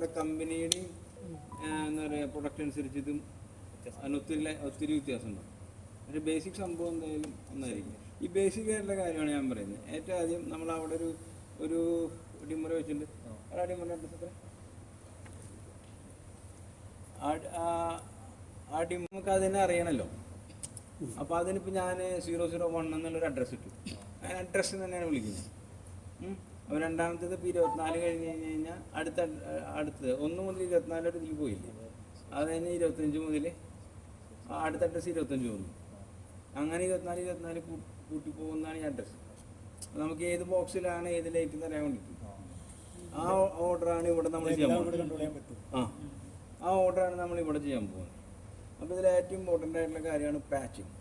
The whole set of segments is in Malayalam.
ഓരോ കമ്പനിയുടെയും എന്താ പറയുക പ്രൊഡക്റ്റ് അനുസരിച്ച് ഇതും ഒത്തിരി വ്യത്യാസമുണ്ടാവും. പക്ഷേ ബേസിക് സംഭവം എന്തായാലും ഒന്നായിരിക്കും. ഈ ബേസിക് ആയിട്ടുള്ള കാര്യമാണ് ഞാൻ പറയുന്നത്. ഏറ്റവും ആദ്യം നമ്മൾ അവിടെ ഒരു ഡിമ്മർ വെച്ചിട്ടുണ്ട്. ആ ഡിമ്മറിൻ്റെ അഡ്രസ്സ് ആ ഡിമ്മർ നമുക്ക് അതിനെ അറിയണമല്ലോ. അപ്പോൾ അതിനിപ്പോൾ ഞാൻ 001 എന്നുള്ളൊരു അഡ്രസ്സ് ഇട്ടു. ആ അഡ്രസ്സ് തന്നെയാണ് വിളിക്കുന്നത്. അപ്പോൾ രണ്ടാമത്തേത് ഇപ്പോൾ 24 കഴിഞ്ഞ് കഴിഞ്ഞാൽ അടുത്തത് 1 മുതൽ 24 ഇതിൽ പോയില്ലേ. അത് കഴിഞ്ഞ് 25 മുതൽ അടുത്ത അഡ്രസ്സ് 25 വന്നു. അങ്ങനെ 24 കൂട്ടി പോകുന്നതാണ് ഈ അഡ്രസ്സ്. നമുക്ക് ഏത് ബോക്സിലാണ് ഏത് ലൈറ്റ് എന്ന് അറിയാൻ വേണ്ടിയിട്ട് ആ ഓർഡറാണ് ഇവിടെ നമ്മൾ ചെയ്യാൻ പോകുന്നത്. ആ ഓർഡറാണ് നമ്മൾ ഇവിടെ ചെയ്യാൻ പോകുന്നത്. അപ്പോൾ ഇതിൽ ഏറ്റവും ഇമ്പോർട്ടൻ്റ് ആയിട്ടുള്ള കാര്യമാണ് പാച്ചിങ്.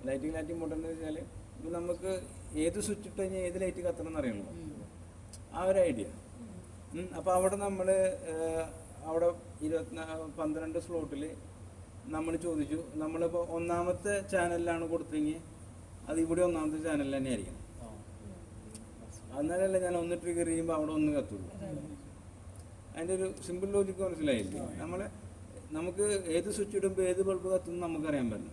ലൈറ്റിങ്ങിൽ ഏറ്റവും ഇമ്പോർട്ടൻ്റ് എന്ന് വെച്ചാൽ ഇപ്പോൾ നമുക്ക് ഏത് സ്വിച്ച് ഇട്ട് കഴിഞ്ഞാൽ ഏത് ലൈറ്റ് കത്തണം എന്നറിയണമല്ലോ, ആ ഒരു ഐഡിയ. അപ്പോൾ അവിടെ നമ്മൾ അവിടെ 12 സ്ലോട്ടിൽ നമ്മൾ ചോദിച്ചു. നമ്മളിപ്പോൾ ഒന്നാമത്തെ ചാനലിലാണ് കൊടുത്തെങ്കിൽ അത് ഇവിടെ ഒന്നാമത്തെ ചാനലിൽ തന്നെ ആയിരിക്കണം. എന്നാലല്ല ഞാൻ ഒന്ന് ട്രിഗർ ചെയ്യുമ്പോൾ അവിടെ ഒന്ന് കത്തുള്ളൂ. അതിൻ്റെ ഒരു സിമ്പിൾ ലോജിക്ക് മനസ്സിലായില്ലേ? നമുക്ക് ഏത് സ്വിച്ച് ഇടുമ്പോൾ ഏത് ബൾബ് കത്തുന്നു നമുക്കറിയാൻ പറ്റില്ല.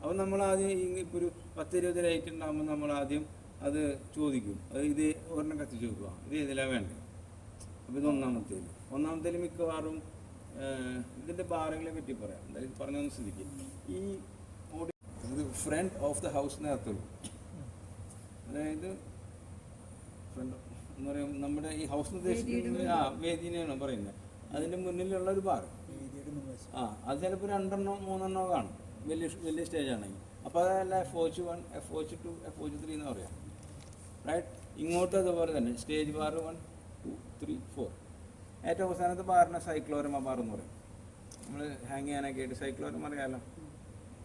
അപ്പോൾ നമ്മൾ ആദ്യം ഇപ്പോൾ ഒരു 10-20 ലൈറ്റ് ഉണ്ടാകുമ്പോൾ നമ്മൾ ആദ്യം അത് ചോദിക്കും. അത് ഇത് ഒരെണ്ണം കത്തിച്ച് നോക്കുക, ഇത് ഏതിലാണ് വേണ്ടത്. അപ്പോൾ ഇത് ഒന്നാമത്തേൽ മിക്കവാറും ഇതിൻ്റെ ബാറുകളെ പറ്റി പറയാം. എന്തായാലും പറഞ്ഞൊന്ന് ശ്രദ്ധിക്കും. ഈ ഇത് ഫ്രണ്ട് ഓഫ് ദ ഹൗസിനെ അകത്തുള്ളൂ. അതായത് ഫ്രണ്ട് എന്ന് പറയുമ്പോൾ നമ്മുടെ ഈ ഹൗസ് ഉദ്ദേശിക്കുന്നത് വേദിനെയാണ് പറയുന്നത്. അതിൻ്റെ മുന്നിലുള്ള ഒരു ബാർ, അത് ചിലപ്പോൾ 2-3 കാണും, വലിയ സ്റ്റേജാണെങ്കിൽ. അപ്പോൾ അതല്ല FOH1, FOH2, FOH3 എന്ന് പറയാം. റൈറ്റ്. ഇങ്ങോട്ടും അതുപോലെ തന്നെ സ്റ്റേജ് ബാർ 1, 2, 3, 4. ഏറ്റവും അവസാനത്തെ ബാറിനെ സൈക്ലോരമ ബാർ എന്ന് പറയും. നമ്മൾ ഹാങ് ചെയ്യാനൊക്കെ ആയിട്ട് സൈക്ലോരമ അറിയാമല്ലോ,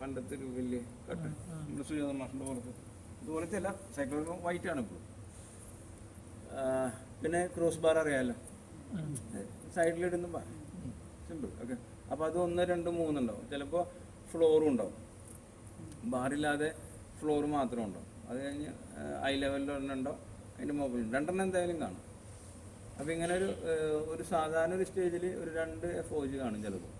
പണ്ടത്തെ ഒരു വലിയ കട്ട്, നമ്മുടെ സുജാത മാഷിൻ്റെ പോലത്തെ. ഇതുപോലത്തെ അല്ല, സൈക്ലോരമ വൈറ്റ് ആണ് ഇപ്പോൾ. പിന്നെ ക്രോസ് ബാർ അറിയാമല്ലോ, സൈഡിലിടുന്ന ബാർ, സിമ്പിൾ. ഓക്കെ. അപ്പോൾ അത് 1, 2, 3 ഉണ്ടാവും. ചിലപ്പോൾ ഫ്ലോറും ഉണ്ടാവും, ബാറില്ലാതെ ഫ്ലോർ മാത്രം ഉണ്ടാവും. അത് കഴിഞ്ഞ് ഐ ലെവലിൽ ഉണ്ടാവും, അതിൻ്റെ മുകളിൽ 2 എന്തായാലും കാണും. അപ്പോൾ ഇങ്ങനെ ഒരു സാധാരണ ഒരു സ്റ്റേജിൽ ഒരു 2 FOH കാണും ചിലപ്പോൾ.